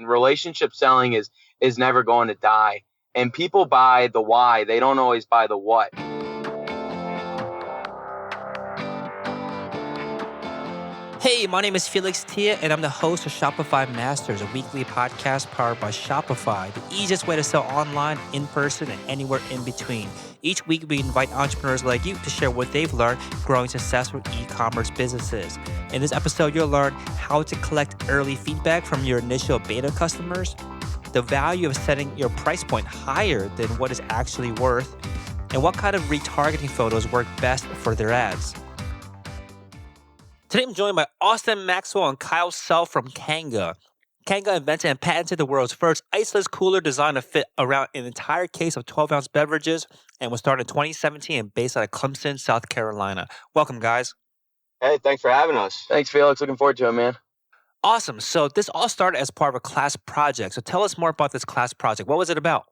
Relationship selling is never going to die. And people buy the why. They don't always buy the what. Hey, my name is Felix Tia, and I'm the host of Shopify Masters, a weekly podcast powered by Shopify, the easiest way to sell online, in person, and anywhere in between. Each week, we invite entrepreneurs like you to share what they've learned growing successful e-commerce businesses. In this episode, you'll learn how to collect early feedback from your initial beta customers, the value of setting your price point higher than what it's actually worth, and what kind of retargeting photos work best for their ads. Today, I'm joined by Austin Maxwell and Kyle Self from Kanga. Kanga invented and patented the world's first iceless cooler designed to fit around an entire case of 12-ounce beverages and was started in 2017 and based out of Clemson, South Carolina. Welcome, guys. Hey, thanks for having us. Thanks, Felix. Looking forward to it, man. Awesome. So this all started as part of a class project. So tell us more about this class project. What was it about?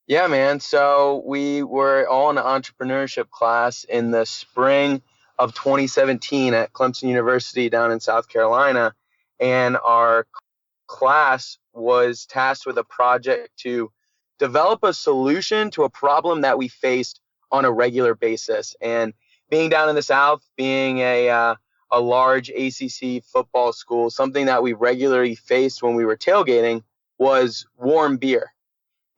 Yeah, man. So we were all in an entrepreneurship class in the spring of 2017 at Clemson University down in South Carolina. And our class was tasked with a project to develop a solution to a problem that we faced on a regular basis. And being down in the South, being a large ACC football school, something that we regularly faced when we were tailgating was warm beer.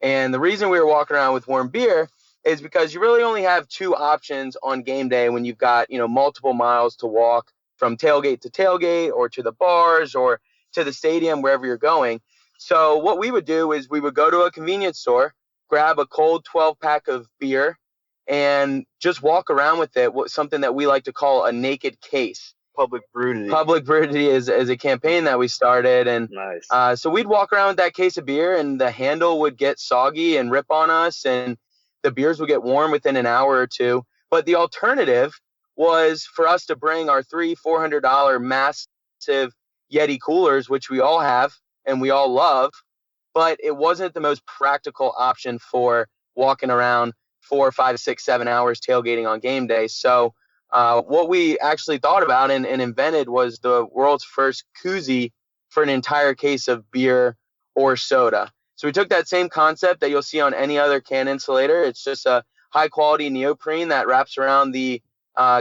And the reason we were walking around with warm beer is because you really only have two options on game day when you've got, multiple miles to walk from tailgate to tailgate or to the bars or to the stadium, wherever you're going. So what we would do is we would go to a convenience store, grab a cold 12-pack of beer, and just walk around with it, something that we like to call a naked case. Public Brewity. Public Brewity is a campaign that we started. And Nice. So we'd walk around with that case of beer, and the handle would get soggy and rip on us, and the beers would get warm within an hour or two. But the alternative was for us to bring our $300-$400 massive Yeti coolers, which we all have and we all love, but it wasn't the most practical option for walking around 4, 5, 6, 7 hours tailgating on game day. So what we actually thought about and invented was the world's first koozie for an entire case of beer or soda. So we took that same concept that you'll see on any other can insulator. It's just a high quality neoprene that wraps around the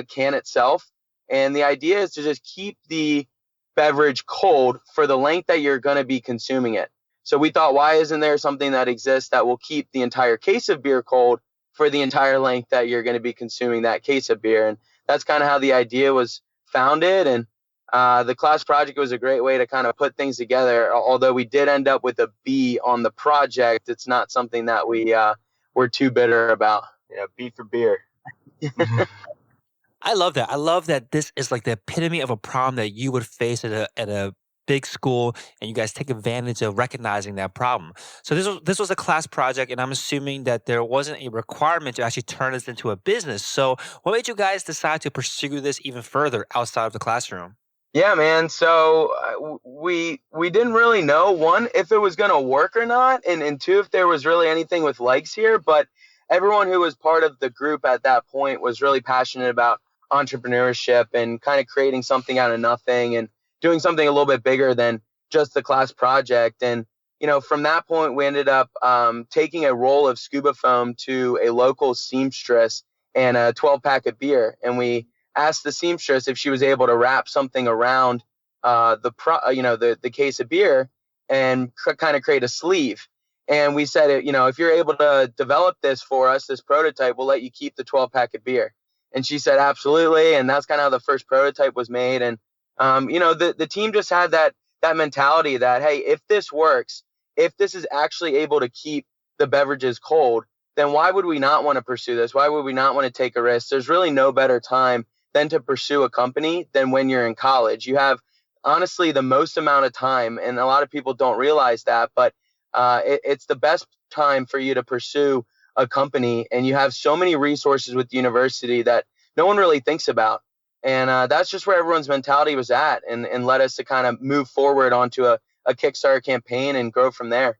can itself. And the idea is to just keep the beverage cold for the length that you're going to be consuming it. So we thought, why isn't there something that exists that will keep the entire case of beer cold for the entire length that you're going to be consuming that case of beer? And that's kind of how the idea was founded. And the class project was a great way to kind of put things together. Although we did end up with a B on the project, it's not something that we were too bitter about. Yeah, B for beer. I love that. I love that this is like the epitome of a problem that you would face at a big school, and you guys take advantage of recognizing that problem. So this was a class project, and I'm assuming that there wasn't a requirement to actually turn this into a business. So what made you guys decide to pursue this even further outside of the classroom? Yeah, man. So we didn't really know, one, if it was going to work or not, and two, if there was really anything with legs here. But everyone who was part of the group at that point was really passionate about entrepreneurship and kind of creating something out of nothing and doing something a little bit bigger than just the class project. And, from that point, we ended up taking a roll of scuba foam to a local seamstress and a 12-pack of beer. And we asked the seamstress if she was able to wrap something around the case of beer and kind of create a sleeve. And we said, if you're able to develop this for us, this prototype, we'll let you keep the 12-pack of beer. And she said, absolutely. And that's kind of how the first prototype was made. And, the team just had that mentality that, hey, if this works, if this is actually able to keep the beverages cold, then why would we not want to pursue this? Why would we not want to take a risk? There's really no better time than to pursue a company than when you're in college. You have, honestly, the most amount of time, and a lot of people don't realize that, but it's the best time for you to pursue a company, and you have so many resources with the university that no one really thinks about. And that's just where everyone's mentality was at, and led us to kind of move forward onto a Kickstarter campaign and grow from there.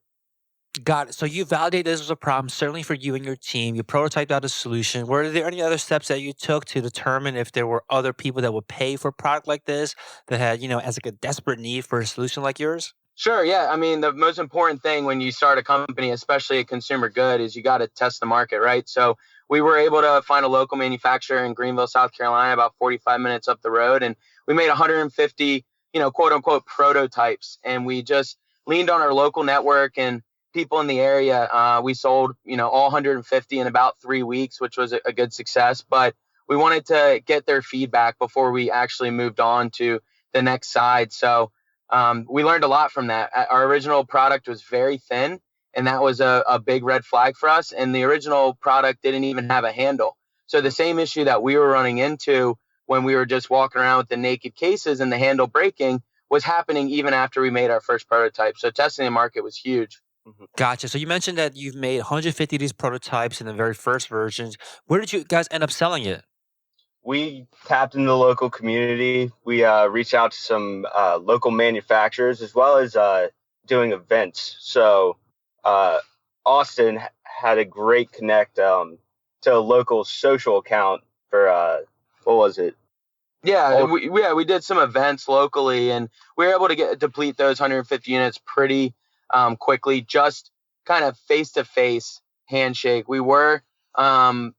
Got it. So you validated this was a problem, certainly for you and your team. You prototyped out a solution. Were there any other steps that you took to determine if there were other people that would pay for a product like this that had, as like a desperate need for a solution like yours? Sure. Yeah. I mean, the most important thing when you start a company, especially a consumer good, is you got to test the market, right? So we were able to find a local manufacturer in Greenville, South Carolina, about 45 minutes up the road. And we made 150, quote unquote prototypes. And we just leaned on our local network and people in the area. We sold, all 150 in about 3 weeks, which was a good success. But we wanted to get their feedback before we actually moved on to the next side. So, we learned a lot from that. Our original product was very thin, and that was a big red flag for us. And the original product didn't even have a handle. So the same issue that we were running into when we were just walking around with the naked cases and the handle breaking was happening even after we made our first prototype. So testing the market was huge. Gotcha. So you mentioned that you've made 150 of these prototypes in the very first versions. Where did you guys end up selling it? We tapped in the local community. We reached out to some local manufacturers as well as doing events. So Austin had a great connect to a local social account for what was it? Yeah, we did some events locally, and we were able to deplete those 150 units pretty quickly. Just kind of face to face handshake. We were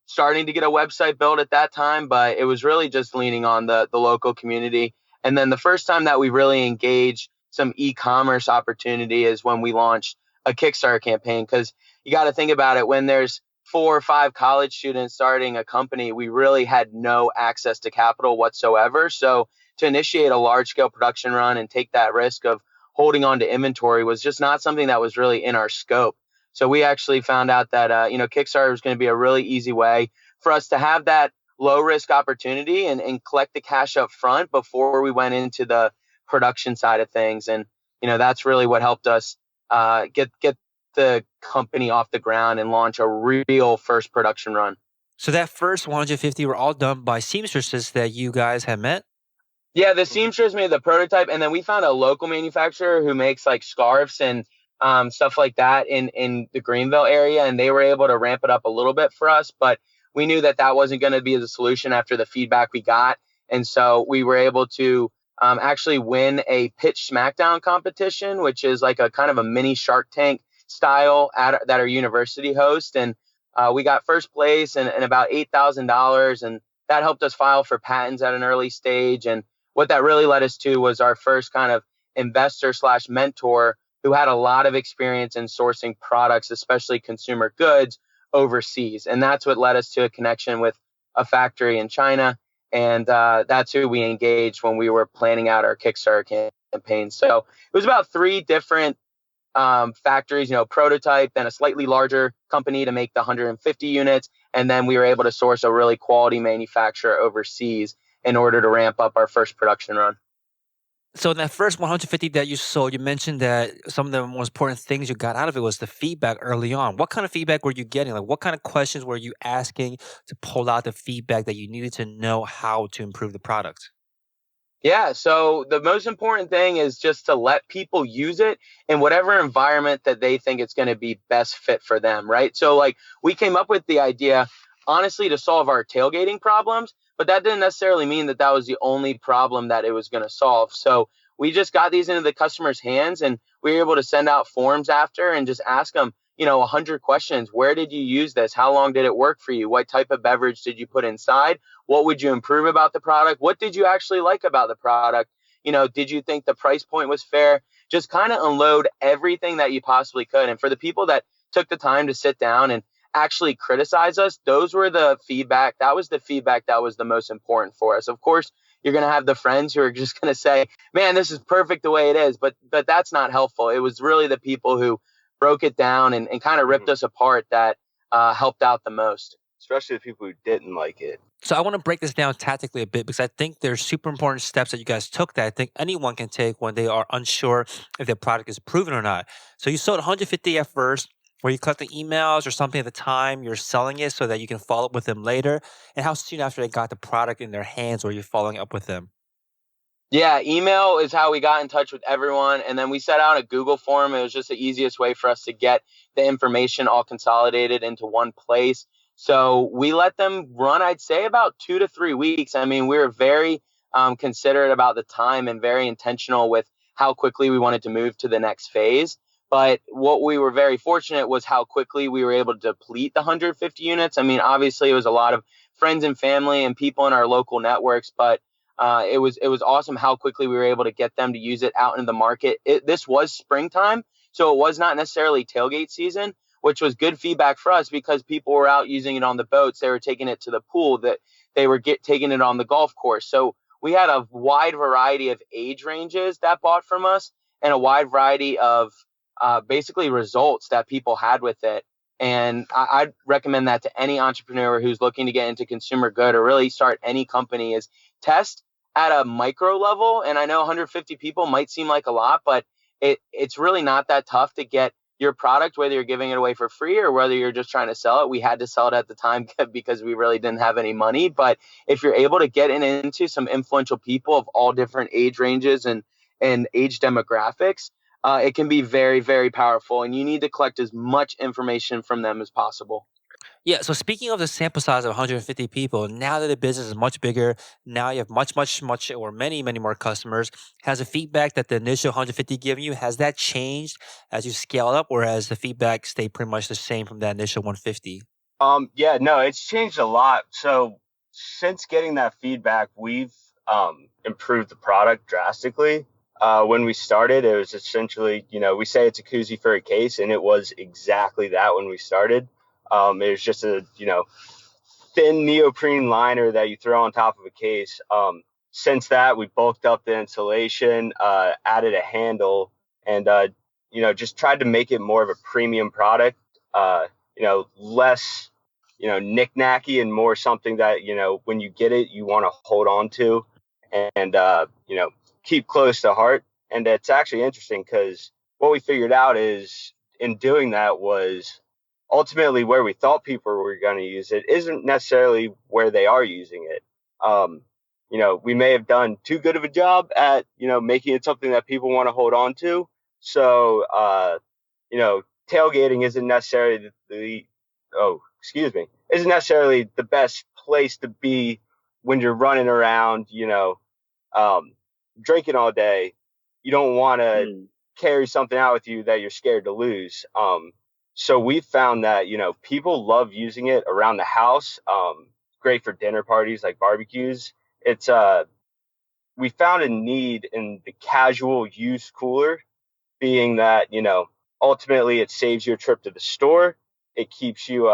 starting to get a website built at that time, but it was really just leaning on the local community. And then the first time that we really engaged some e-commerce opportunity is when we launched a Kickstarter campaign. Because you got to think about it, when there's 4 or 5 college students starting a company, we really had no access to capital whatsoever. So to initiate a large scale production run and take that risk of holding on to inventory was just not something that was really in our scope. So we actually found out that, Kickstarter was going to be a really easy way for us to have that low risk opportunity and collect the cash up front before we went into the production side of things. And, that's really what helped us get the company off the ground and launch a real first production run. So that first 150 were all done by seamstresses that you guys had met? Yeah, the seamstress made the prototype, and then we found a local manufacturer who makes like scarves and stuff like that in the Greenville area, and they were able to ramp it up a little bit for us. But we knew that wasn't going to be the solution after the feedback we got, and so we were able to actually win a pitch smackdown competition, which is like a kind of a mini Shark Tank style that our university hosts, and we got first place and about $8,000, and that helped us file for patents at an early stage. And what that really led us to was our first kind of investor slash mentor who had a lot of experience in sourcing products, especially consumer goods, overseas. And that's what led us to a connection with a factory in China. And that's who we engaged when we were planning out our Kickstarter campaign. So it was about 3 different factories, prototype, then a slightly larger company to make the 150 units. And then we were able to source a really quality manufacturer overseas in order to ramp up our first production run. So in that first 150 that you sold, you mentioned that some of the most important things you got out of it was the feedback early on. What kind of feedback were you getting? Like, what kind of questions were you asking to pull out the feedback that you needed to know how to improve the product? Yeah, so the most important thing is just to let people use it in whatever environment that they think it's going to be best fit for them, right? So like we came up with the idea honestly to solve our tailgating problems, but that didn't necessarily mean that was the only problem that it was going to solve. So we just got these into the customer's hands, and we were able to send out forms after and just ask them, 100 questions. Where did you use this? How long did it work for you? What type of beverage did you put inside? What would you improve about the product? What did you actually like about the product? Did you think the price point was fair? Just kind of unload everything that you possibly could. And for the people that took the time to sit down and actually criticize us, those were the feedback. That was the feedback that was the most important for us. Of course, you're going to have the friends who are just going to say, man, this is perfect the way it is. But that's not helpful. It was really the people who broke it down and kind of ripped us apart that helped out the most. Especially the people who didn't like it. So I want to break this down tactically a bit because I think there's super important steps that you guys took that I think anyone can take when they are unsure if their product is proven or not. So you sold 150 at first. Were you collecting emails or something at the time you're selling it so that you can follow up with them later? And how soon after they got the product in their hands were you following up with them? Yeah, email is how we got in touch with everyone. And then we set out a Google form. It was just the easiest way for us to get the information all consolidated into one place. So we let them run, I'd say, about 2 to 3 weeks. I mean, we were very considerate about the time and very intentional with how quickly we wanted to move to the next phase. But what we were very fortunate was how quickly we were able to deplete the 150 units. I mean, obviously, it was a lot of friends and family and people in our local networks, but it was awesome how quickly we were able to get them to use it out into the market. This was springtime, so it was not necessarily tailgate season, which was good feedback for us because people were out using it on the boats. They were taking it to the pool, that they were taking it on the golf course. So we had a wide variety of age ranges that bought from us and a wide variety of basically results that people had with it. And I'd recommend that to any entrepreneur who's looking to get into consumer good or really start any company is test at a micro level. And I know 150 people might seem like a lot, but it's really not that tough to get your product, whether you're giving it away for free or whether you're just trying to sell it. We had to sell it at the time because we really didn't have any money. But if you're able to get into some influential people of all different age ranges and age demographics, it can be very, very powerful. And you need to collect as much information from them as possible. Yeah, so speaking of the sample size of 150 people, now that the business is much bigger, now you have much, or many more customers. Has the feedback that the initial 150 given you, has that changed as you scale up, or has the feedback stayed pretty much the same from that initial 150? Yeah, no, it's changed a lot. So since getting that feedback, we've improved the product drastically. When we started, it was essentially, we say it's a koozie for a case, and it was exactly that when we started. It was just a, thin neoprene liner that you throw on top of a case. Since that, we bulked up the insulation, added a handle, and, just tried to make it more of a premium product. Less, knick-knacky and more something that, when you get it, you want to hold on to and, keep close to heart. And it's actually interesting because what we figured out is in doing that was ultimately where we thought people were going to use it isn't necessarily where they are using it. We may have done too good of a job at, making it something that people want to hold on to. So, tailgating isn't necessarily isn't necessarily the best place to be when you're running around, drinking all day. You don't want to carry something out with you that you're scared to lose. So we've found that, people love using it around the house. Great for dinner parties like barbecues. It's we found a need in the casual use cooler, being that, ultimately it saves you a trip to the store. It keeps you,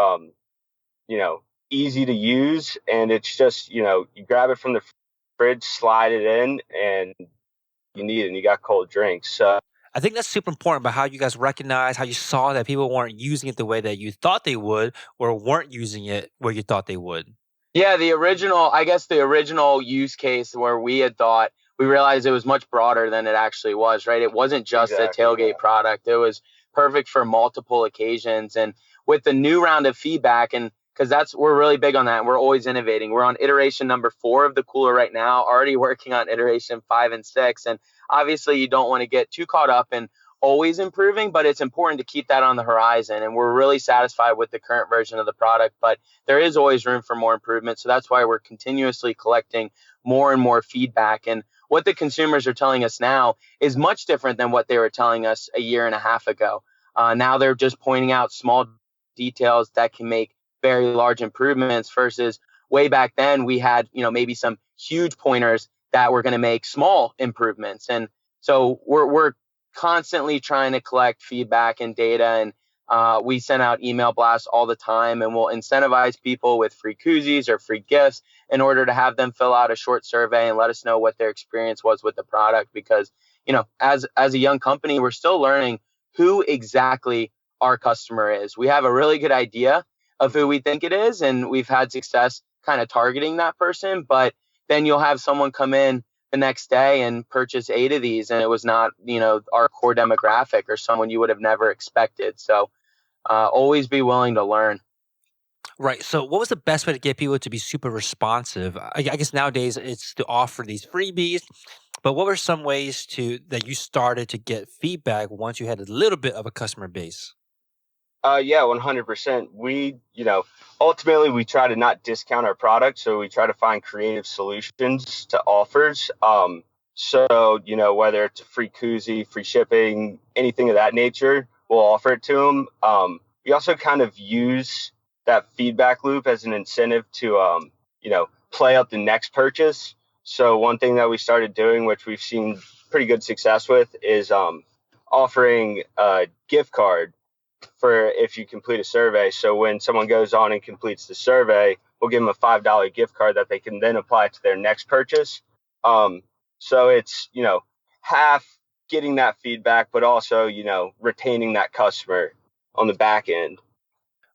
easy to use. And it's just, you grab it from the fridge, slide it in, and you need it, and you got cold drinks. So I think that's super important about how you guys recognize, how you saw that people weren't using it the way that you thought they would, or weren't using it where you thought they would. Yeah, the original use case where we had thought, we realized it was much broader than it actually was, right? It wasn't just a tailgate product. It was perfect for multiple occasions. And with the new round of feedback, and because we're really big on that, we're always innovating. We're on iteration number 4 of the cooler right now, already working on iteration 5 and 6. And obviously you don't want to get too caught up in always improving, but it's important to keep that on the horizon. And we're really satisfied with the current version of the product, but there is always room for more improvement. So that's why we're continuously collecting more and more feedback. And what the consumers are telling us now is much different than what they were telling us a year and a half ago. Now they're just pointing out small details that can make very large improvements versus way back then we had, maybe some huge pointers that were going to make small improvements. And so we're constantly trying to collect feedback and data, and we send out email blasts all the time, and we'll incentivize people with free koozies or free gifts in order to have them fill out a short survey and let us know what their experience was with the product. Because, as a young company, we're still learning who exactly our customer is. We have a really good idea of who we think it is, and we've had success kind of targeting that person, but then you'll have someone come in the next day and purchase 8 of these, and it was not, our core demographic or someone you would have never expected. So always be willing to learn. Right. So what was the best way to get people to be super responsive? I guess nowadays it's to offer these freebies, but what were some ways that you started to get feedback once you had a little bit of a customer base? Yeah, 100%. We, ultimately we try to not discount our product. So we try to find creative solutions to offers. So, whether it's a free koozie, free shipping, anything of that nature, we'll offer it to them. We also kind of use that feedback loop as an incentive to, play up the next purchase. So one thing that we started doing, which we've seen pretty good success with, is offering a gift card for if you complete a survey. So when someone goes on and completes the survey, we'll give them a $5 gift card that they can then apply to their next purchase. So it's, half getting that feedback, but also, retaining that customer on the back end.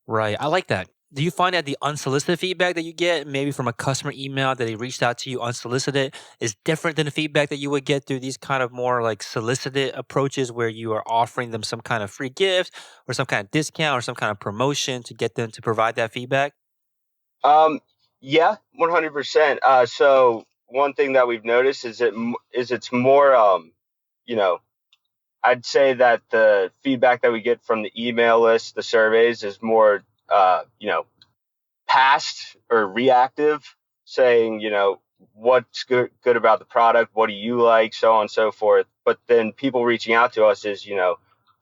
Right. I like that. Do you find that the unsolicited feedback that you get, maybe from a customer email that they reached out to you unsolicited, is different than the feedback that you would get through these kind of more like solicited approaches where you are offering them some kind of free gift or some kind of discount or some kind of promotion to get them to provide that feedback? Yeah, 100%. So one thing that we've noticed is it's more, you know, I'd say that the feedback that we get from the email list, the surveys, is more, past or reactive, saying, what's good about the product, what do you like, so on and so forth. But then people reaching out to us is,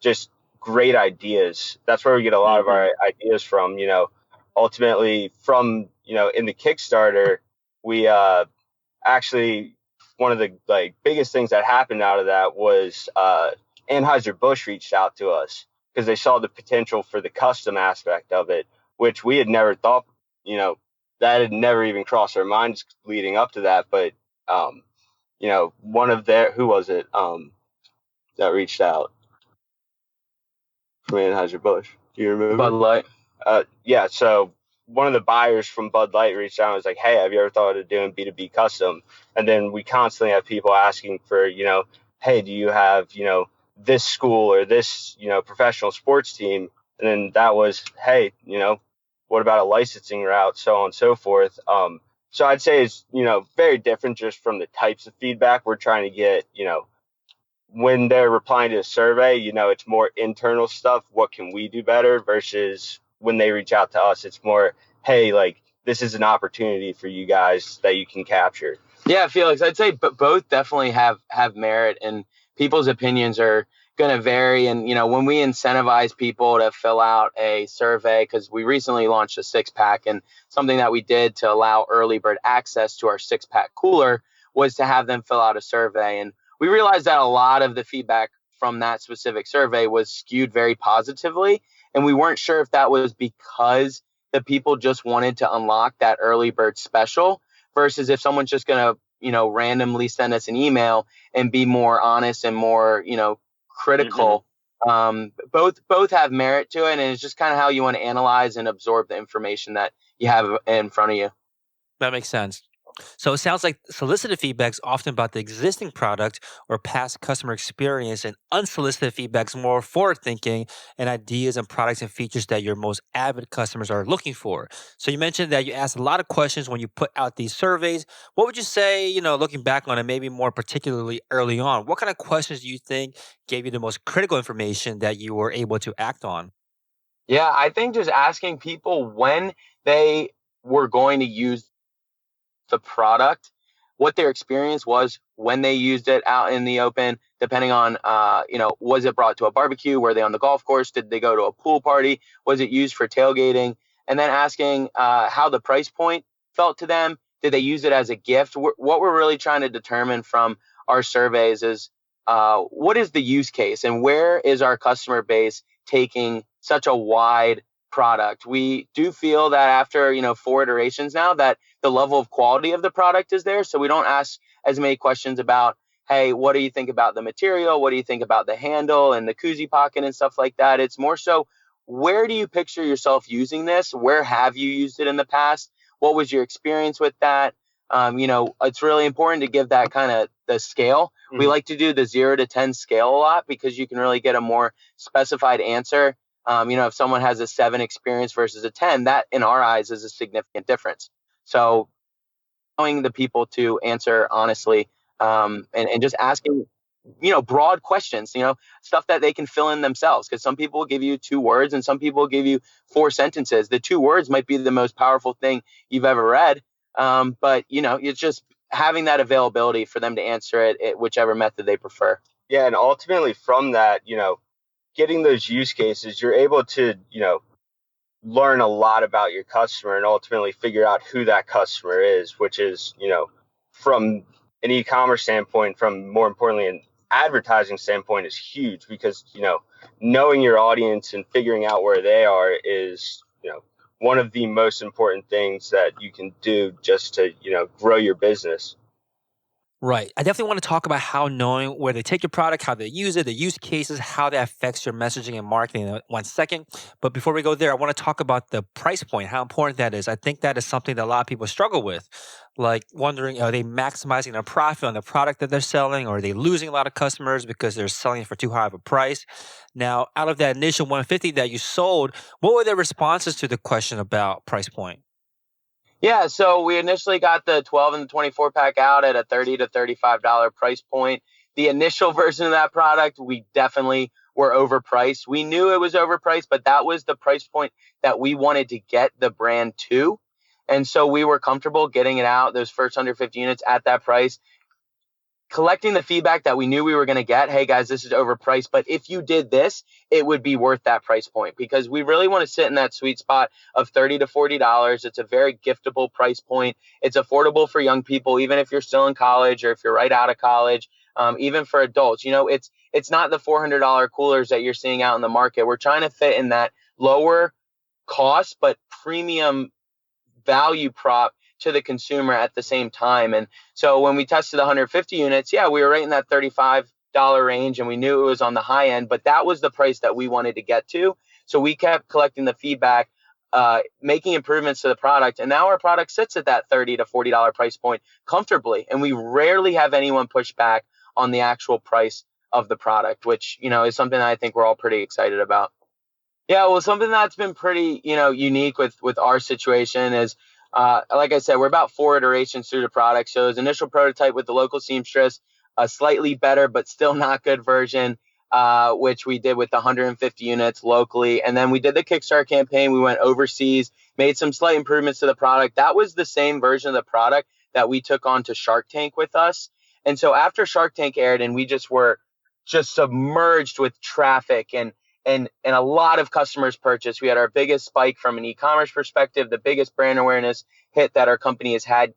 just great ideas. That's where we get a lot of our ideas from. Ultimately from, in the Kickstarter, we actually, one of the biggest things that happened out of that was Anheuser-Busch reached out to us because they saw the potential for the custom aspect of it, which we had never thought, that had never even crossed our minds leading up to that. But, one of who was it that reached out from Anheuser-Busch? Do you remember? Bud Light. Yeah. So one of the buyers from Bud Light reached out and was like, hey, have you ever thought of doing B2B custom? And then we constantly have people asking for, hey, do you have, this school or this, professional sports team? And then that was, hey, what about a licensing route, so on and so forth. So I'd say it's, very different just from the types of feedback we're trying to get. When they're replying to a survey, it's more internal stuff. What can we do better? Versus when they reach out to us, it's more, hey, this is an opportunity for you guys that you can capture. Yeah, Felix, I'd say both definitely have merit, and people's opinions are going to vary. And, when we incentivize people to fill out a survey, because we recently launched a 6-pack, and something that we did to allow early bird access to our 6-pack cooler was to have them fill out a survey. And we realized that a lot of the feedback from that specific survey was skewed very positively. And we weren't sure if that was because the people just wanted to unlock that early bird special versus if someone's just going to, randomly send us an email and be more honest and more, critical. Both have merit to it, and it's just kind of how you want to analyze and absorb the information that you have in front of you. That makes sense. So it sounds like solicited feedback is often about the existing product or past customer experience, and unsolicited feedback is more forward thinking and ideas and products and features that your most avid customers are looking for. So you mentioned that you asked a lot of questions when you put out these surveys. What would you say, looking back on it, maybe more particularly early on, what kind of questions do you think gave you the most critical information that you were able to act on? Yeah, I think just asking people when they were going to use the product, what their experience was when they used it out in the open, depending on, was it brought to a barbecue? Were they on the golf course? Did they go to a pool party? Was it used for tailgating? And then asking how the price point felt to them. Did they use it as a gift? What we're really trying to determine from our surveys is what is the use case and where is our customer base taking such a wide product? We do feel that after 4 iterations now that the level of quality of the product is there, so we don't ask as many questions about, hey, what do you think about the material, what do you think about the handle and the koozie pocket and stuff like that. It's more so, where do you picture yourself using this? Where have you used it in the past? What was your experience with that? It's really important to give that kind of the scale. We like to do the 0 to 10 scale a lot because you can really get a more specified answer. If someone has a 7 experience versus a 10, that in our eyes is a significant difference. So allowing the people to answer honestly, and just asking, broad questions, stuff that they can fill in themselves. Because some people will give you 2 words and some people will give you 4 sentences. The 2 words might be the most powerful thing you've ever read. But, it's just having that availability for them to answer it whichever method they prefer. Yeah, and ultimately from that, getting those use cases, you're able to, learn a lot about your customer and ultimately figure out who that customer is, which is, from an e-commerce standpoint, from more importantly an advertising standpoint, is huge because, knowing your audience and figuring out where they are is, one of the most important things that you can do just to, grow your business. Right. I definitely want to talk about how knowing where they take your product, how they use it, the use cases, how that affects your messaging and marketing in 1 second. But before we go there, I want to talk about the price point, how important that is. I think that is something that a lot of people struggle with, like wondering, are they maximizing their profit on the product that they're selling, or are they losing a lot of customers because they're selling it for too high of a price? Now, out of that initial 150 that you sold, what were their responses to the question about price point? Yeah, so we initially got the 12 and the 24 pack out at a $30 to $35 price point. The initial version of that product, we definitely were overpriced. We knew it was overpriced, but that was the price point that we wanted to get the brand to. And so we were comfortable getting it out, those first 150 units at that price, collecting the feedback that we knew we were going to get. Hey guys, this is overpriced, but if you did this, it would be worth that price point, because we really want to sit in that sweet spot of $30 to $40. It's a very giftable price point. It's affordable for young people, even if you're still in college or if you're right out of college. Even for adults, it's not the $400 coolers that you're seeing out in the market. We're trying to fit in that lower cost but premium value prop to the consumer at the same time. And so when we tested 150 units, yeah, we were right in that $35 range, and we knew it was on the high end, but that was the price that we wanted to get to. So we kept collecting the feedback, making improvements to the product, and now our product sits at that $30 to $40 price point comfortably, and we rarely have anyone push back on the actual price of the product, which, is something that I think we're all pretty excited about. Yeah, well, something that's been pretty, unique with our situation is, like I said, we're about 4 iterations through the product. So his initial prototype with the local seamstress, a slightly better but still not good version, which we did with 150 units locally. And then we did the Kickstarter campaign. We went overseas, made some slight improvements to the product. That was the same version of the product that we took on to Shark Tank with us. And so after Shark Tank aired and we just were just submerged with traffic and a lot of customers purchased, we had our biggest spike from an e-commerce perspective, the biggest brand awareness hit that our company has had,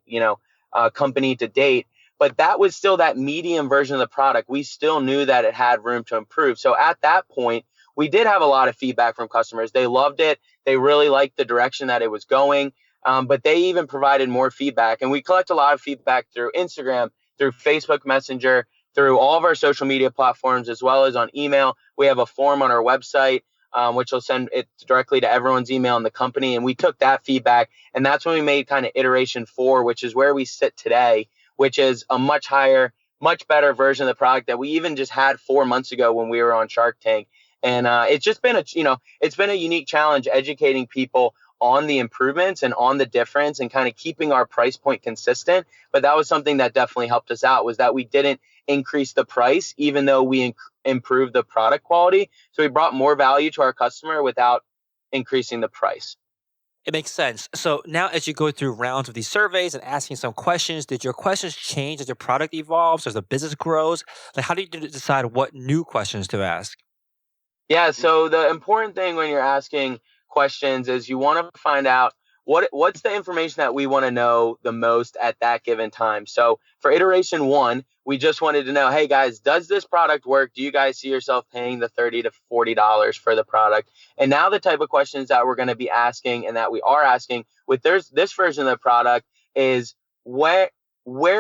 company to date. But that was still that medium version of the product. We still knew that it had room to improve. So at that point, we did have a lot of feedback from customers. They loved it. They really liked the direction that it was going. But they even provided more feedback. And we collect a lot of feedback through Instagram, through Facebook Messenger, through all of our social media platforms, as well as on email. We have a form on our website, which will send it directly to everyone's email in the company. And we took that feedback, and that's when we made kind of iteration 4, which is where we sit today, which is a much higher, much better version of the product that we even just had 4 months ago when we were on Shark Tank. And it's just been it's been a unique challenge educating people on the improvements and on the difference and kind of keeping our price point consistent. But that was something that definitely helped us out, was that we didn't increase the price, even though we improved the product quality. So we brought more value to our customer without increasing the price. It makes sense. So now as you go through rounds of these surveys and asking some questions, did your questions change as your product evolves, as the business grows? Like, how do you decide what new questions to ask? Yeah, so the important thing when you're asking questions is you want to find out what's the information that we want to know the most at that given time. So for iteration 1, we just wanted to know, hey guys, does this product work? Do you guys see yourself paying the $30 to $40 for the product? And now the type of questions that we're going to be asking and that we are asking with this version of the product is where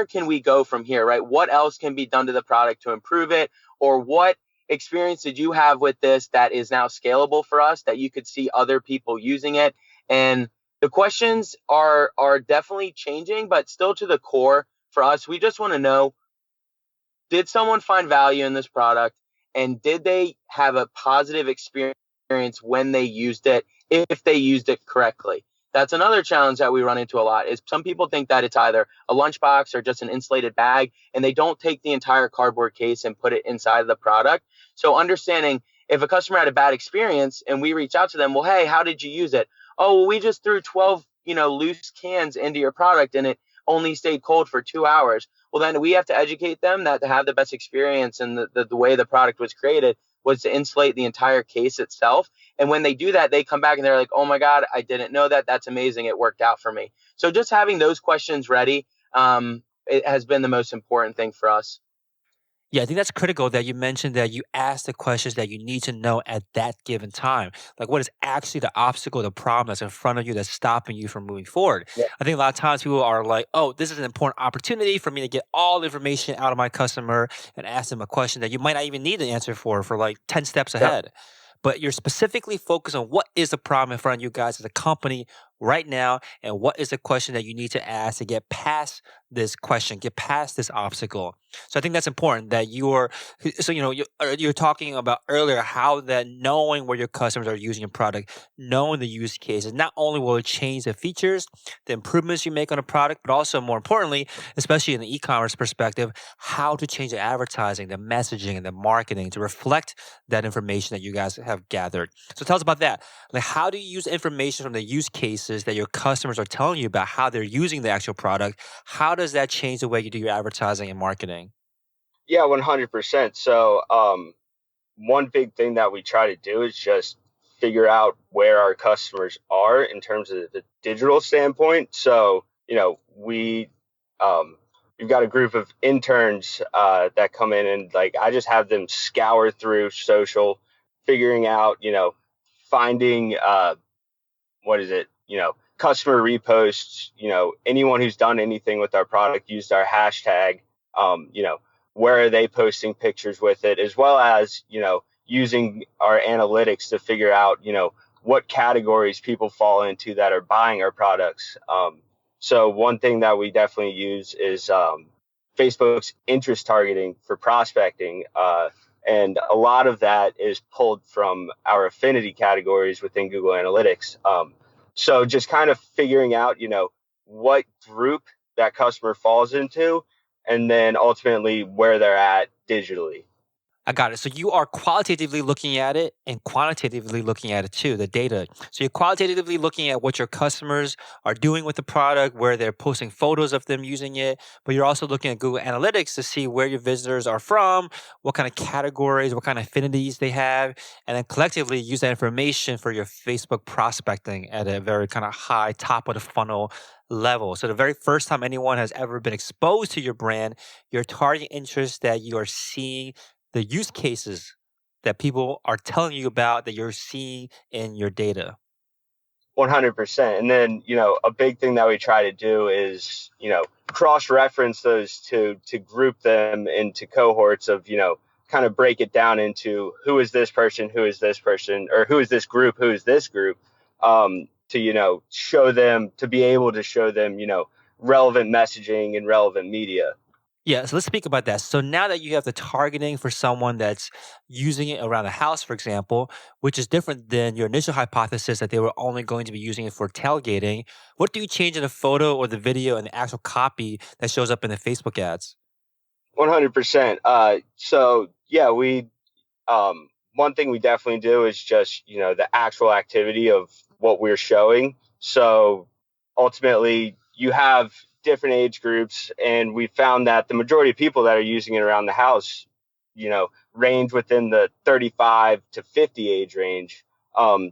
can we go from here, right? What else can be done to the product to improve it? Or what experience did you have with this that is now scalable for us, that you could see other people using it? And the questions are definitely changing, but still to the core for us, we just want to know, did someone find value in this product, and did they have a positive experience when they used it, if they used it correctly? That's another challenge that we run into a lot, is some people think that it's either a lunchbox or just an insulated bag, and they don't take the entire cardboard case and put it inside of the product. So understanding, if a customer had a bad experience and we reach out to them, well, hey, how did you use it? Oh, well, we just threw 12, loose cans into your product and it only stayed cold for 2 hours. Well, then we have to educate them that to have the best experience, and the way the product was created was to insulate the entire case itself. And when they do that, they come back and they're like, oh my God, I didn't know that. That's amazing. It worked out for me. So just having those questions ready, it has been the most important thing for us. Yeah, I think that's critical that you mentioned that you ask the questions that you need to know at that given time. Like, what is actually the obstacle, the problem that's in front of you that's stopping you from moving forward? Yeah. I think a lot of times people are like, oh, this is an important opportunity for me to get all the information out of my customer and ask them a question that you might not even need an answer for like 10 steps Yep. ahead. But you're specifically focused on what is the problem in front of you guys as a company right now, and what is the question that you need to ask to get past this question, get past this obstacle. So I think that's important that so you're talking about earlier how that knowing where your customers are using your product, knowing the use cases, not only will it change the features, the improvements you make on a product, but also more importantly, especially in the e-commerce perspective, how to change the advertising, the messaging, and the marketing to reflect that information that you guys have gathered. So tell us about that. Like, how do you use information from the use cases that your customers are telling you about how they're using the actual product? How does that change the way you do your advertising and marketing? Yeah, 100%. So, one big thing that we try to do is just figure out where our customers are in terms of the digital standpoint. So, we've got a group of interns that come in, and like I just have them scour through social, figuring out, finding what is it, customer reposts, anyone who's done anything with our product, used our hashtag, where are they posting pictures with it, as well as, using our analytics to figure out, what categories people fall into that are buying our products. So one thing that we definitely use is Facebook's interest targeting for prospecting. And a lot of that is pulled from our affinity categories within Google Analytics. So just kind of figuring out, what group that customer falls into, and then ultimately where they're at digitally. I got it. So you are qualitatively looking at it and quantitatively looking at it too, the data. So you're qualitatively looking at what your customers are doing with the product, where they're posting photos of them using it, but you're also looking at Google Analytics to see where your visitors are from, what kind of categories, what kind of affinities they have, and then collectively use that information for your Facebook prospecting at a very kind of high top of the funnel level. So the very first time anyone has ever been exposed to your brand, your target interest that you are seeing, the use cases that people are telling you about that you're seeing in your data. 100%. And then, a big thing that we try to do is, cross-reference those to group them into cohorts of, kind of break it down into who is this person, or who is this group, who is this group, to, show them, to be able to show them, relevant messaging and relevant media. Yeah, so let's speak about that. So now that you have the targeting for someone that's using it around the house, for example, which is different than your initial hypothesis that they were only going to be using it for tailgating, what do you change in the photo or the video and the actual copy that shows up in the Facebook ads? 100%. So yeah, one thing we definitely do is just, the actual activity of what we're showing. So ultimately you have different age groups, and we found that the majority of people that are using it around the house, range within the 35 to 50 age range.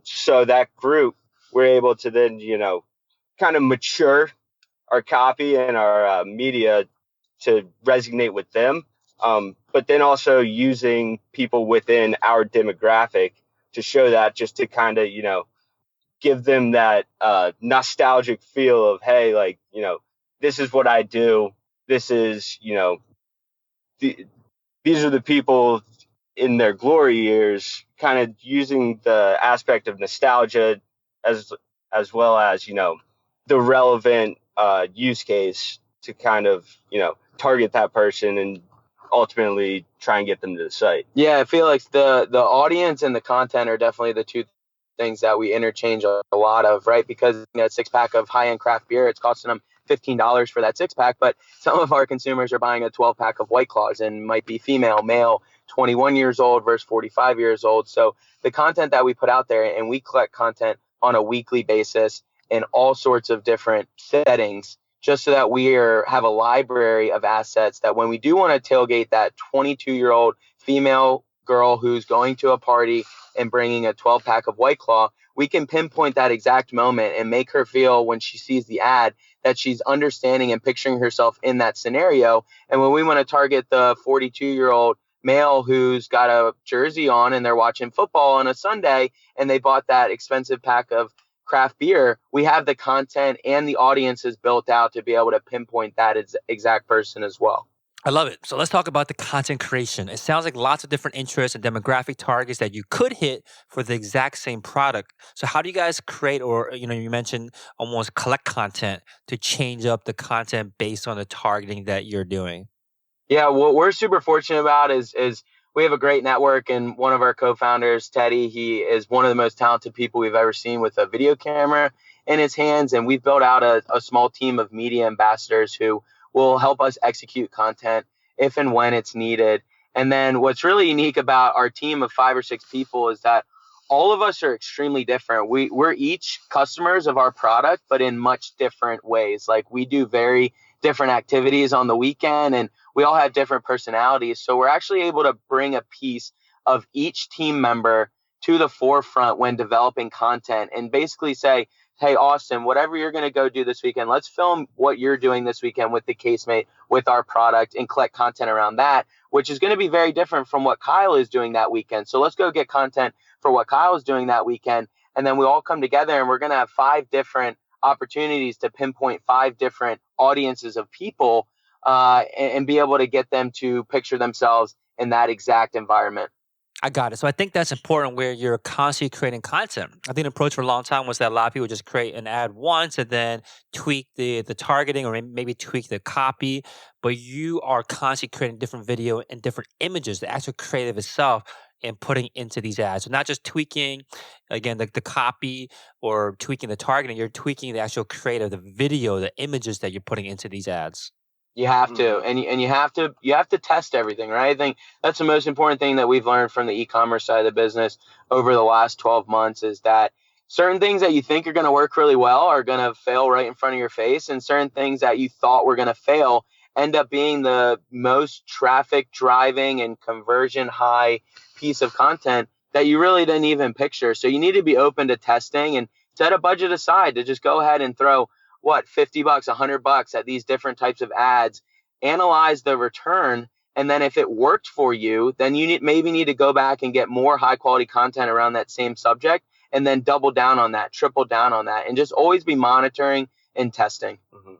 So that group, we're able to then, kind of mature our copy and our media to resonate with them. But then also using people within our demographic to show that, just to kind of, give them that nostalgic feel of, hey, like, this is what I do. This is, these are the people in their glory years, kind of using the aspect of nostalgia as well as, the relevant use case to kind of, target that person and ultimately try and get them to the site. Yeah, I feel like the audience and the content are definitely the two things that we interchange a lot of, right? Because a 6-pack of high-end craft beer, it's costing them $15 for that 6-pack, but some of our consumers are buying a 12-pack of White Claws and might be female, male, 21 years old versus 45 years old. So the content that we put out there, and we collect content on a weekly basis in all sorts of different settings, just so that have a library of assets that when we do want to tailgate that 22-year-old female girl who's going to a party and bringing a 12-pack of White Claw, we can pinpoint that exact moment and make her feel when she sees the ad that she's understanding and picturing herself in that scenario. And when we want to target the 42-year-old male who's got a jersey on and they're watching football on a Sunday and they bought that expensive pack of craft beer, we have the content and the audiences built out to be able to pinpoint that exact person as well. I love it. So let's talk about the content creation. It sounds like lots of different interests and demographic targets that you could hit for the exact same product. So how do you guys create, or you mentioned almost collect content to change up the content based on the targeting that you're doing? Yeah, what we're super fortunate about is we have a great network, and one of our co-founders, Teddy, he is one of the most talented people we've ever seen with a video camera in his hands, and we've built out a small team of media ambassadors who will help us execute content if and when it's needed. And then what's really unique about our team of 5 or 6 people is that all of us are extremely different. We're each customers of our product, but in much different ways. Like, we do very different activities on the weekend, and we all have different personalities. So we're actually able to bring a piece of each team member to the forefront when developing content and basically say, hey, Austin, whatever you're going to go do this weekend, let's film what you're doing this weekend with the casemate, with our product, and collect content around that, which is going to be very different from what Kyle is doing that weekend. So let's go get content for what Kyle is doing that weekend. And then we all come together and we're going to have 5 different opportunities to pinpoint 5 different audiences of people and be able to get them to picture themselves in that exact environment. I got it. So I think that's important where you're constantly creating content. I think the approach for a long time was that a lot of people just create an ad once and then tweak the targeting or maybe tweak the copy. But you are constantly creating different video and different images, the actual creative itself, and putting into these ads. So not just tweaking, again, the copy or tweaking the targeting, you're tweaking the actual creative, the video, the images that you're putting into these ads. You have to, and you have to test everything, right? I think that's the most important thing that we've learned from the e-commerce side of the business over the last 12 months is that certain things that you think are going to work really well are going to fail right in front of your face, and certain things that you thought were going to fail end up being the most traffic driving and conversion high piece of content that you really didn't even picture. So you need to be open to testing and set a budget aside to just go ahead and throw $50, $100 at these different types of ads, analyze the return, and then if it worked for you, then you maybe need to go back and get more high quality content around that same subject, and then double down on that, triple down on that, and just always be monitoring and testing. Mm-hmm.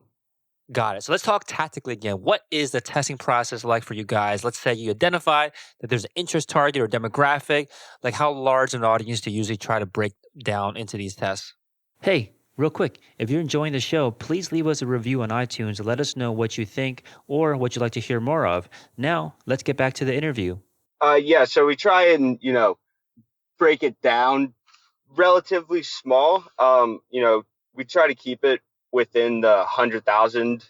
Got it. So let's talk tactically again. What is the testing process like for you guys? Let's say you identify that there's an interest target or demographic. Like, how large an audience do you usually try to break down into these tests? Hey, real quick, if you're enjoying the show, please leave us a review on iTunes and let us know what you think or what you'd like to hear more of. Now, let's get back to the interview. So we try and, break it down relatively small. We try to keep it within the 100,000,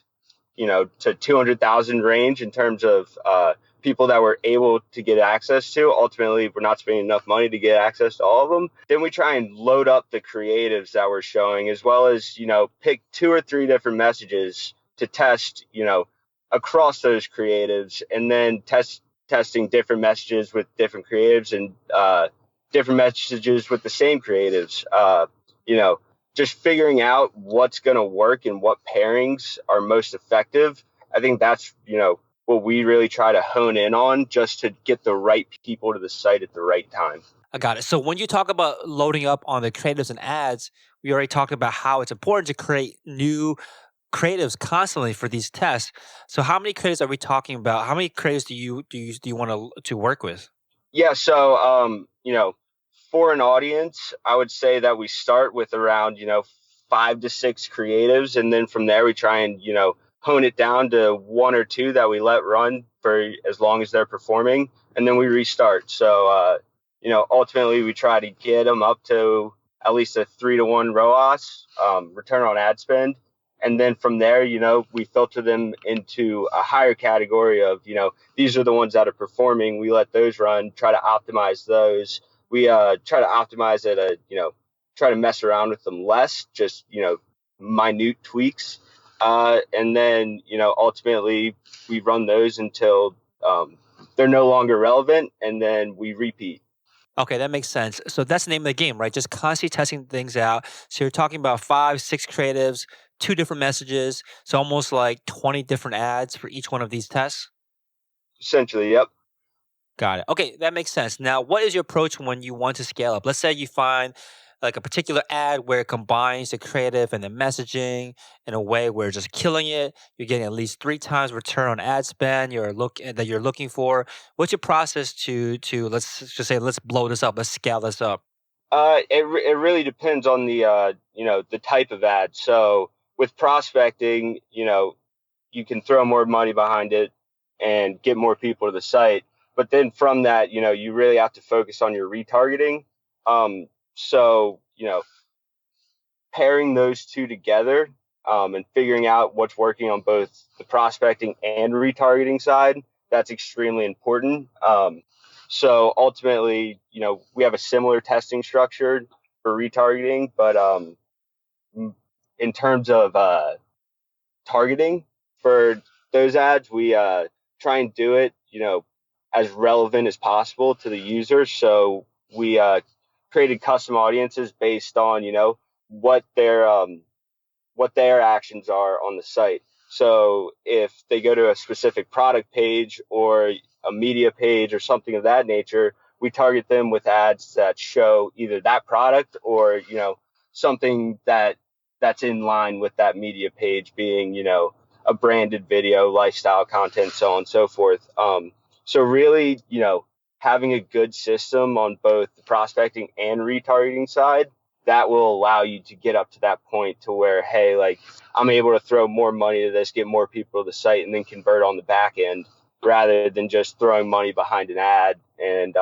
to 200,000 range in terms of people that we're able to get access to. Ultimately, we're not spending enough money to get access to all of them. Then we try and load up the creatives that we're showing, as well as, pick 2 or 3 different messages to test, across those creatives, and then testing different messages with different creatives and different messages with the same creatives. Just figuring out what's going to work and what pairings are most effective. I think that's, what we really try to hone in on, just to get the right people to the site at the right time. I got it. So when you talk about loading up on the creatives and ads, we already talked about how it's important to create new creatives constantly for these tests. So how many creatives are we talking about? How many creatives do you want to work with? Yeah. So, for an audience, I would say that we start with around, 5 to 6 creatives. And then from there, we try and, hone it down to 1 or 2 that we let run for as long as they're performing. And then we restart. So, ultimately, we try to get them up to at least a 3-to-1 ROAS, return on ad spend. And then from there, we filter them into a higher category of, these are the ones that are performing. We let those run, try to optimize those. We try to optimize it, try to mess around with them less, just, minute tweaks. And then, ultimately we run those until they're no longer relevant, and then we repeat. Okay, that makes sense. So that's the name of the game, right? Just constantly testing things out. So you're talking about 5, 6 creatives, 2 different messages. So almost like 20 different ads for each one of these tests. Essentially, yep. Got it. Okay, that makes sense. Now, what is your approach when you want to scale up? Let's say you find like a particular ad where it combines the creative and the messaging in a way where it's just killing it. You're getting at least 3 times return on ad spend that you're looking for. What's your process to let's just say let's blow this up, let's scale this up? It really depends on the type of ad. So with prospecting, you can throw more money behind it and get more people to the site. But then from that, you really have to focus on your retargeting. So, pairing those two together, and figuring out what's working on both the prospecting and retargeting side, that's extremely important. So ultimately, we have a similar testing structure for retargeting, but in terms of targeting for those ads, we try and do it, as relevant as possible to the users. So we created custom audiences based on, what their what their actions are on the site. So if they go to a specific product page or a media page or something of that nature, we target them with ads that show either that product or, something that's in line with that media page, being, a branded video, lifestyle content, so on and so forth. So really, having a good system on both the prospecting and retargeting side, that will allow you to get up to that point to where, hey, like, I'm able to throw more money to this, get more people to the site, and then convert on the back end, rather than just throwing money behind an ad and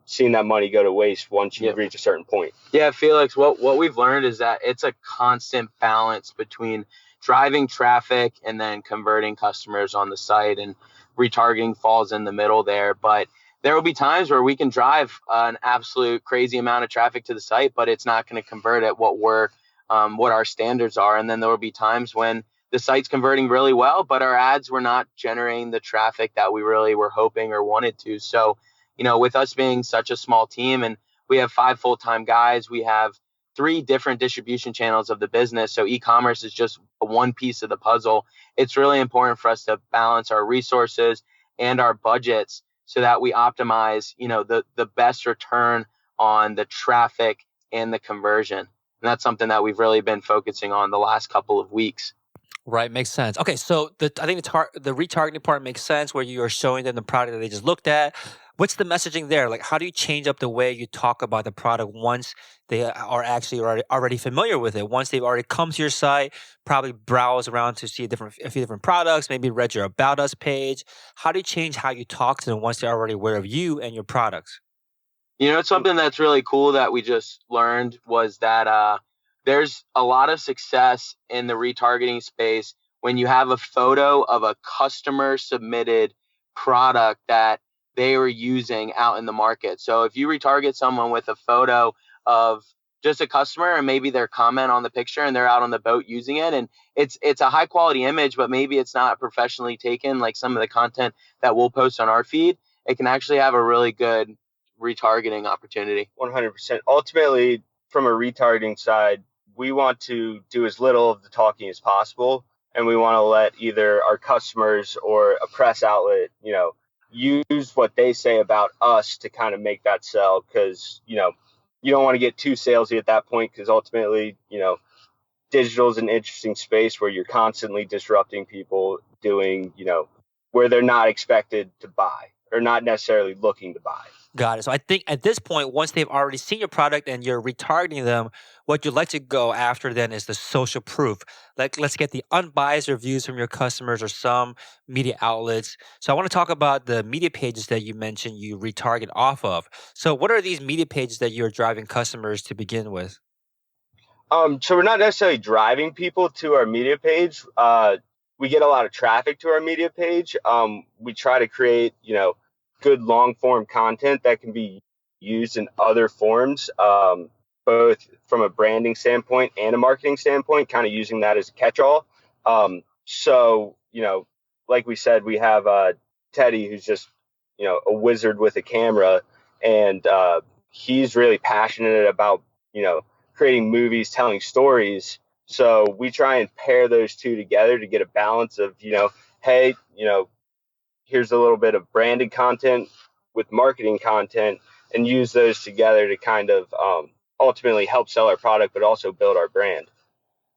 seeing that money go to waste once you reach a certain point. Yeah, Felix, what we've learned is that it's a constant balance between driving traffic and then converting customers on the site, and retargeting falls in the middle there. But there will be times where we can drive an absolute crazy amount of traffic to the site, but it's not going to convert at what our standards are. And then there will be times when the site's converting really well, but our ads were not generating the traffic that we really were hoping or wanted to. So, with us being such a small team, and we have 5 full-time guys, we have 3 different distribution channels of the business. So e-commerce is just one piece of the puzzle. It's really important for us to balance our resources and our budgets so that we optimize, the best return on the traffic and the conversion. And that's something that we've really been focusing on the last couple of weeks. Right, makes sense. Okay, so I think the retargeting part makes sense where you are showing them the product that they just looked at. What's the messaging there? Like, how do you change up the way you talk about the product once they are actually already familiar with it? Once they've already come to your site, probably browse around to see a few different products, maybe read your About Us page. How do you change how you talk to them once they're already aware of you and your products? Something that's really cool that we just learned was that there's a lot of success in the retargeting space when you have a photo of a customer submitted product that they were using out in the market. So if you retarget someone with a photo of just a customer and maybe their comment on the picture and they're out on the boat using it, and it's a high quality image, but maybe it's not professionally taken like some of the content that we'll post on our feed, it can actually have a really good retargeting opportunity. 100%. Ultimately, from a retargeting side, we want to do as little of the talking as possible, and we want to let either our customers or a press outlet, use what they say about us to kind of make that sell, because, you don't want to get too salesy at that point, because ultimately, digital is an interesting space where you're constantly disrupting people doing, where they're not expected to buy or not necessarily looking to buy. Got it. So I think at this point, once they've already seen your product and you're retargeting them, what you'd like to go after then is the social proof. Like, let's get the unbiased reviews from your customers or some media outlets. So I want to talk about the media pages that you mentioned you retarget off of. So what are these media pages that you're driving customers to begin with? So we're not necessarily driving people to our media page. We get a lot of traffic to our media page. We try to create, good long form content that can be used in other forms. both from a branding standpoint and a marketing standpoint, kind of using that as a catch-all. So, like we said, we have Teddy, who's just, a wizard with a camera, and he's really passionate about, creating movies, telling stories. So we try and pair those two together to get a balance of, hey, here's a little bit of branded content with marketing content, and use those together to kind of ultimately help sell our product, but also build our brand.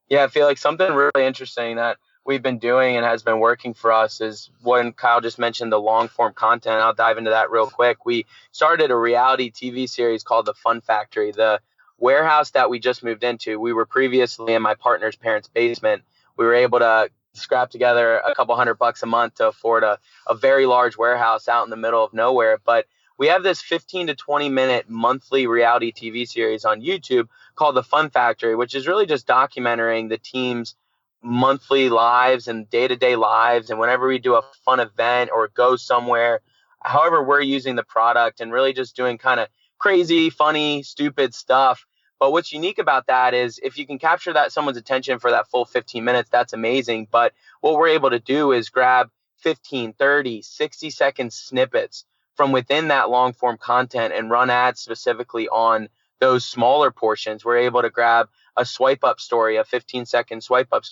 Yeah, I feel like something really interesting that we've been doing and has been working for us is when Kyle just mentioned the long form content. I'll dive into that real quick. We started a reality TV series called The Fun Factory. The warehouse that we just moved into, we were previously in my partner's parents' basement. We were able to scrap together a couple $100 a month to afford a very large warehouse out in the middle of nowhere. But we have this 15 to 20 minute monthly reality TV series on YouTube called The Fun Factory, which is really just documenting the team's monthly lives and day-to-day lives. And whenever we do a fun event or go somewhere, however we're using the product, and really just doing kind of crazy, funny, stupid stuff. But what's unique about that is if you can capture that someone's attention for that full 15 minutes, that's amazing. But what we're able to do is grab 15, 30, 60-second snippets from within that long form content and run ads specifically on those smaller portions. We're able to grab a swipe up story, a 15-second swipe up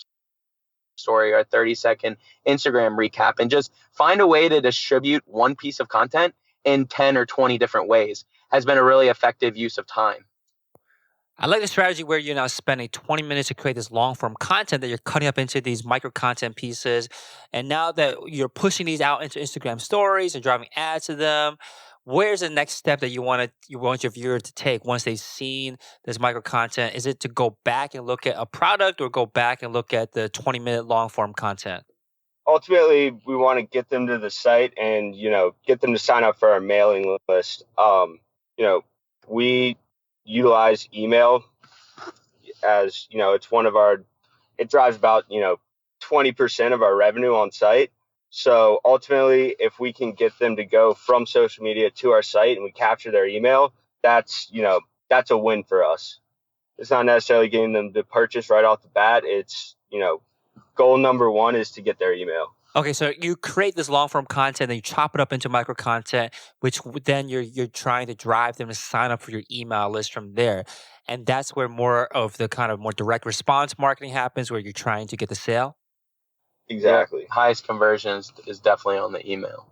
story, or a 30-second Instagram recap, and just find a way to distribute one piece of content in 10 or 20 different ways has been a really effective use of time. I like the strategy where you're now spending 20 minutes to create this long form content that you're cutting up into these micro content pieces. And now that you're pushing these out into Instagram stories and driving ads to them, where's the next step that you want your viewer to take once they've seen this micro content? Is it to go back and look at a product, or go back and look at the 20-minute long form content? Ultimately, we want to get them to the site and, get them to sign up for our mailing list. We utilize email as, it's one of it drives about, 20% of our revenue on site. So ultimately, if we can get them to go from social media to our site and we capture their email, that's a win for us. It's not necessarily getting them to purchase right off the bat. It's, goal number one is to get their email. Okay, so you create this long form content, and you chop it up into micro content, which then you're trying to drive them to sign up for your email list from there. And that's where more of the kind of more direct response marketing happens, where you're trying to get the sale. Exactly. Yeah, highest conversions is definitely on the email.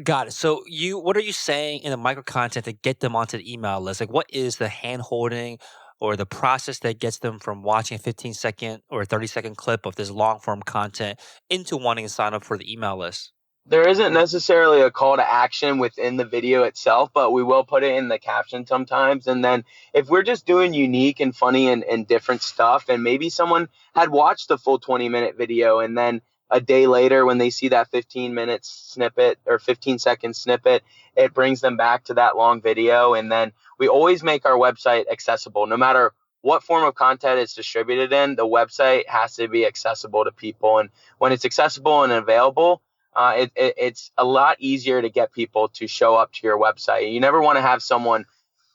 Got it. So what are you saying in the micro content to get them onto the email list? Like, what is the hand holding or the process that gets them from watching a 15-second or a 30-second clip of this long form content into wanting to sign up for the email list? There isn't necessarily a call to action within the video itself, but we will put it in the caption sometimes. And then if we're just doing unique and funny and different stuff, and maybe someone had watched the full 20-minute video, and then a day later when they see that 15-minute snippet or 15-second snippet, it brings them back to that long video. And then we always make our website accessible. No matter what form of content it's distributed in, the website has to be accessible to people. And when it's accessible and available, it's a lot easier to get people to show up to your website. You never want to have someone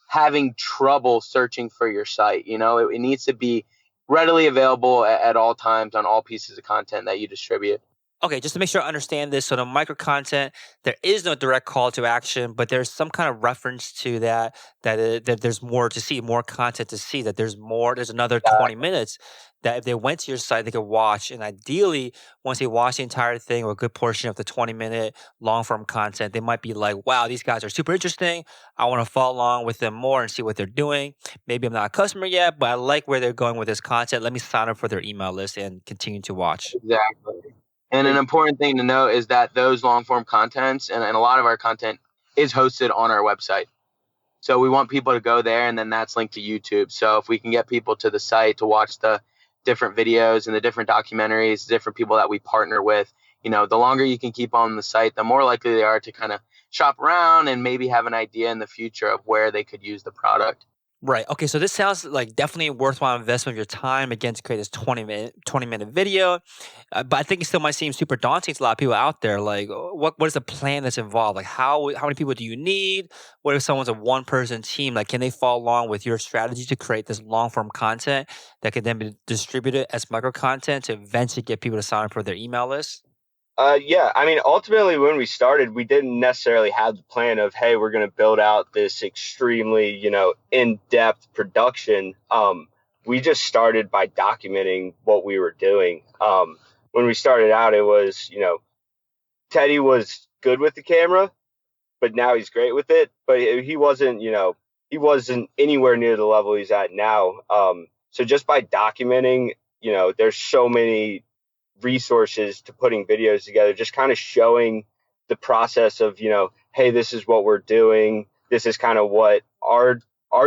having trouble searching for your site. It needs to be readily available at all times on all pieces of content that you distribute. Okay, just to make sure I understand this, so the micro content, there is no direct call to action, but there's some kind of reference to that there's more to see, more content to see, that there's another 20 minutes that if they went to your site, they could watch. And ideally, once they watch the entire thing or a good portion of the 20-minute long-form content, they might be like, wow, these guys are super interesting. I want to follow along with them more and see what they're doing. Maybe I'm not a customer yet, but I like where they're going with this content. Let me sign up for their email list and continue to watch. Exactly. And an important thing to note is that those long form contents and a lot of our content is hosted on our website. So we want people to go there, and then that's linked to YouTube. So if we can get people to the site to watch the different videos and the different documentaries, different people that we partner with, the longer you can keep on the site, the more likely they are to kind of shop around and maybe have an idea in the future of where they could use the product. Right. Okay. So this sounds like definitely a worthwhile investment of your time again to create this 20-minute video. But I think it still might seem super daunting to a lot of people out there. Like, what is the plan that's involved? Like, how many people do you need? What if someone's a one person team? Like, can they follow along with your strategy to create this long form content that can then be distributed as micro content to eventually get people to sign up for their email list? Yeah, I mean, ultimately, when we started, we didn't necessarily have the plan of, hey, we're going to build out this extremely, in-depth production. We just started by documenting what we were doing. When we started out, it was, Teddy was good with the camera, but now he's great with it. But he wasn't anywhere near the level he's at now. So just by documenting, there's so many resources to putting videos together, just kind of showing the process of, hey, this is what we're doing. This is kind of what our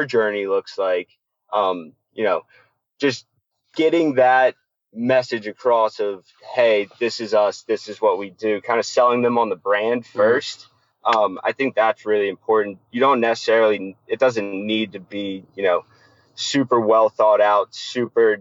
journey looks like. Just getting that message across of, hey, this is us, this is what we do, kind of selling them on the brand first. I think that's really important. You don't necessarily, it doesn't need to be, super well thought out, super,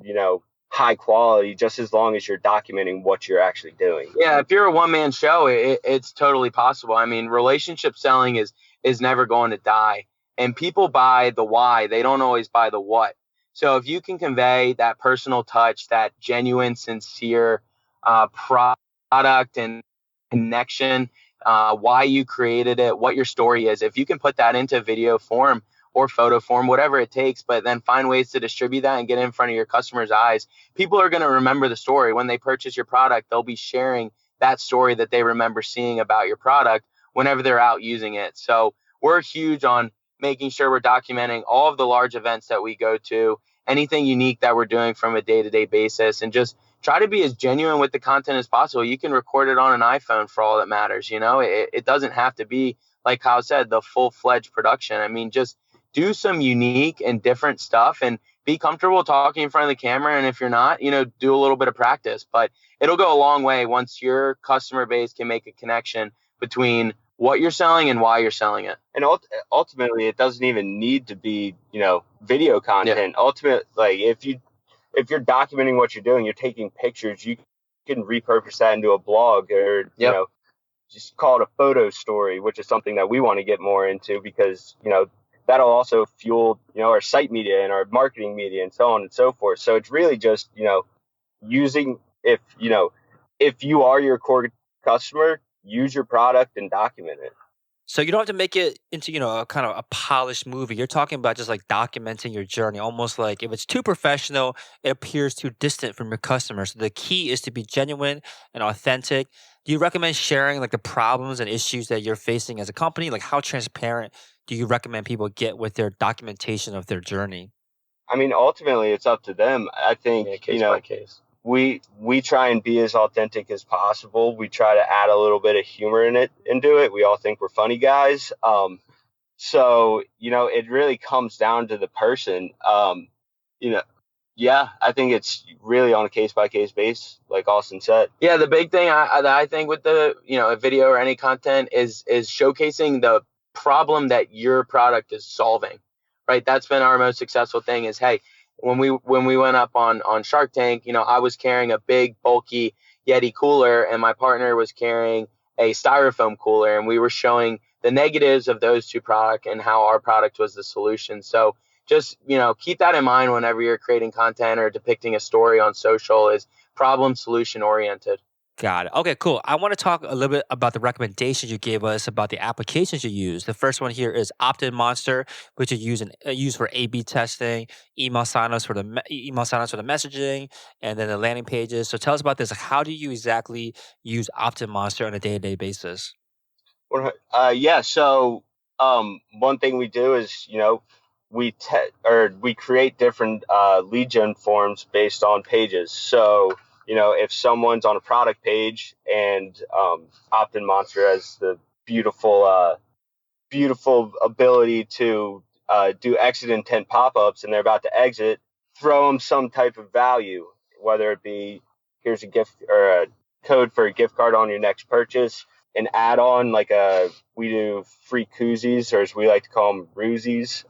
high quality, just as long as you're documenting what you're actually doing. Yeah, if you're a one man show, it's totally possible. I mean, relationship selling is never going to die, and people buy the why. They don't always buy the what. So if you can convey that personal touch, that genuine, sincere product and connection, why you created it, what your story is, if you can put that into video form or photo form, whatever it takes, but then find ways to distribute that and get it in front of your customers' eyes, people are going to remember the story. When they purchase your product, they'll be sharing that story that they remember seeing about your product whenever they're out using it. So we're huge on making sure we're documenting all of the large events that we go to, anything unique that we're doing from a day-to-day basis, and just try to be as genuine with the content as possible. You can record it on an iPhone for all that matters. It doesn't have to be, like Kyle said, the full-fledged production. I mean, just do some unique and different stuff and be comfortable talking in front of the camera. And if you're not, do a little bit of practice, but it'll go a long way once your customer base can make a connection between what you're selling and why you're selling it. And ultimately, it doesn't even need to be, video content. Yeah. Ultimately, like if you're documenting what you're doing, you're taking pictures, you can repurpose that into a blog or, just call it a photo story, which is something that we want to get more into because, that'll also fuel, our site media and our marketing media and so on and so forth. So it's really just, using, if you are your core customer, use your product and document it. So you don't have to make it into, a kind of a polished movie. You're talking about just like documenting your journey, almost like if it's too professional, it appears too distant from your customers. So the key is to be genuine and authentic. Do you recommend sharing like the problems and issues that you're facing as a company? Like how transparent do you recommend people get with their documentation of their journey? I mean, ultimately it's up to them. I think, case by case. We try and be as authentic as possible. We try to add a little bit of humor into it. We all think we're funny guys. So, it really comes down to the person. Yeah, I think it's really on a case by case basis, like Austin said. Yeah, the big thing I think with the, a video or any content is showcasing the problem that your product is solving, right? That's been our most successful thing is, hey, when we went up on Shark Tank, I was carrying a big bulky Yeti cooler and my partner was carrying a styrofoam cooler, and we were showing the negatives of those two products and how our product was the solution. So just, keep that in mind whenever you're creating content or depicting a story on social, is problem solution oriented. Got it. Okay, cool. I want to talk a little bit about the recommendations you gave us about the applications you use. The first one here is Opt-in Monster, which you use for A/B testing, email signups for the messaging, and then the landing pages. So tell us about this. How do you exactly use Opt-in Monster on a day-to-day basis? Yeah. So one thing we do is we create different lead gen forms based on pages. So if someone's on a product page and Opt-in Monster has the beautiful ability to do exit intent pop-ups and they're about to exit, throw them some type of value, whether it be here's a gift or a code for a gift card on your next purchase, an add-on like we do free koozies, or as we like to call them, roozies.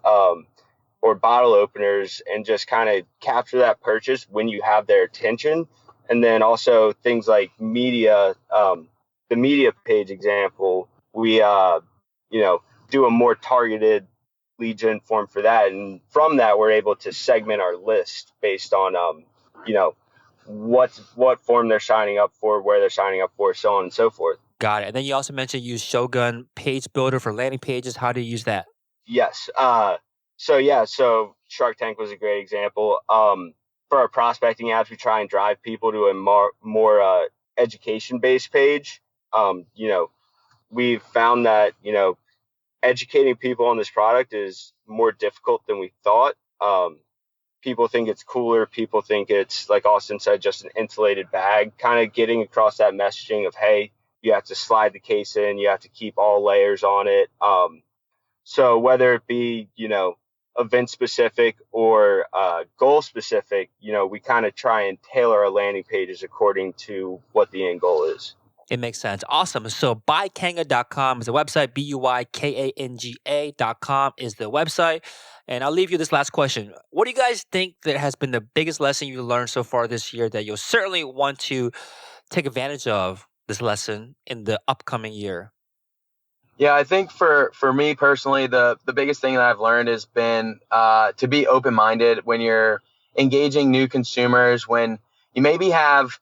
or bottle openers and just kind of capture that purchase when you have their attention. And then also things like media, the media page example, we, do a more targeted lead gen form for that. And from that, we're able to segment our list based on, what form they're signing up for, where they're signing up for, so on and so forth. Got it. And then you also mentioned use Shogun Page Builder for landing pages. How do you use that? Yes. So Shark Tank was a great example. For our prospecting ads, we try and drive people to a more education-based page. We've found that, educating people on this product is more difficult than we thought. People think it's cooler. People think it's, like Austin said, just an insulated bag, kind of getting across that messaging of, hey, you have to slide the case in, you have to keep all layers on it. So whether it be, event specific or goal specific, we kind of try and tailor our landing pages according to what the end goal is. It makes sense. Awesome. So buykanga.com is the website. BUYKANGA.com is the website. And I'll leave you this last question. What do you guys think that has been the biggest lesson you learned so far this year that you'll certainly want to take advantage of this lesson in the upcoming year? Yeah, I think for me personally, the biggest thing that I've learned has been to be open-minded when you're engaging new consumers, when you maybe have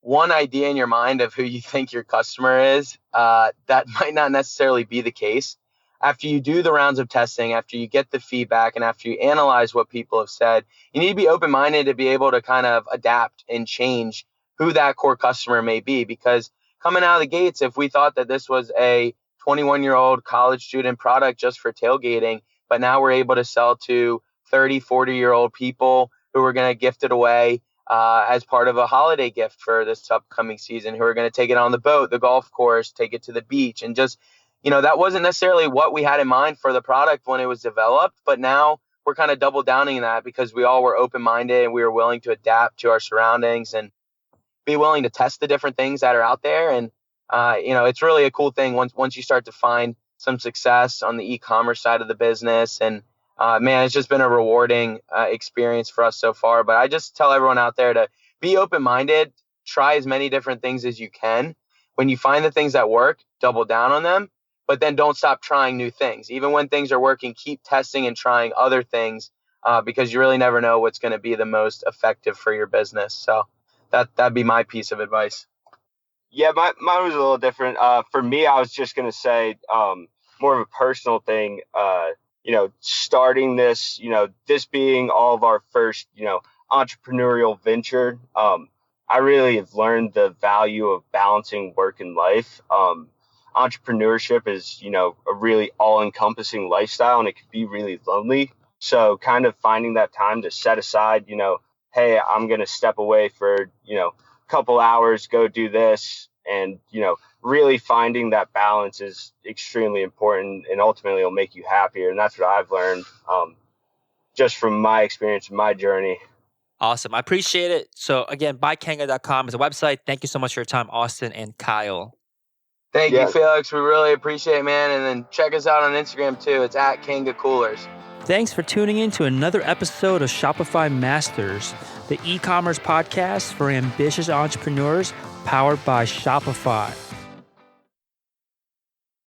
one idea in your mind of who you think your customer is, that might not necessarily be the case. After you do the rounds of testing, after you get the feedback, and after you analyze what people have said, you need to be open-minded to be able to kind of adapt and change who that core customer may be. Because coming out of the gates, if we thought that this was a 21-year-old college student product just for tailgating, but now we're able to sell to 30, 40-year-old people who are going to gift it away as part of a holiday gift for this upcoming season, who are going to take it on the boat, the golf course, take it to the beach. And just, that wasn't necessarily what we had in mind for the product when it was developed, but now we're kind of double downing that because we all were open-minded and we were willing to adapt to our surroundings and be willing to test the different things that are out there. And it's really a cool thing once you start to find some success on the e-commerce side of the business. And man, it's just been a rewarding experience for us so far. But I just tell everyone out there to be open-minded, try as many different things as you can. When you find the things that work, double down on them, but then don't stop trying new things. Even when things are working, keep testing and trying other things because you really never know what's going to be the most effective for your business. So that'd be my piece of advice. Yeah, mine was a little different. For me, I was just going to say more of a personal thing. Starting this, this being all of our first, entrepreneurial venture, I really have learned the value of balancing work and life. Entrepreneurship is, a really all-encompassing lifestyle, and it can be really lonely. So kind of finding that time to set aside, hey, I'm going to step away for, couple hours, go do this, and really finding that balance is extremely important, and ultimately it'll make you happier. And that's what I've learned just from my experience and my journey. Awesome. I appreciate it. So again, buykanga.com is a website. Thank you so much for your time, Austin and Kyle. Thank you, Felix. We really appreciate it, man. And then check us out on Instagram too. It's at Kanga Coolers. Thanks for tuning in to another episode of Shopify Masters, the e-commerce podcast for ambitious entrepreneurs powered by Shopify.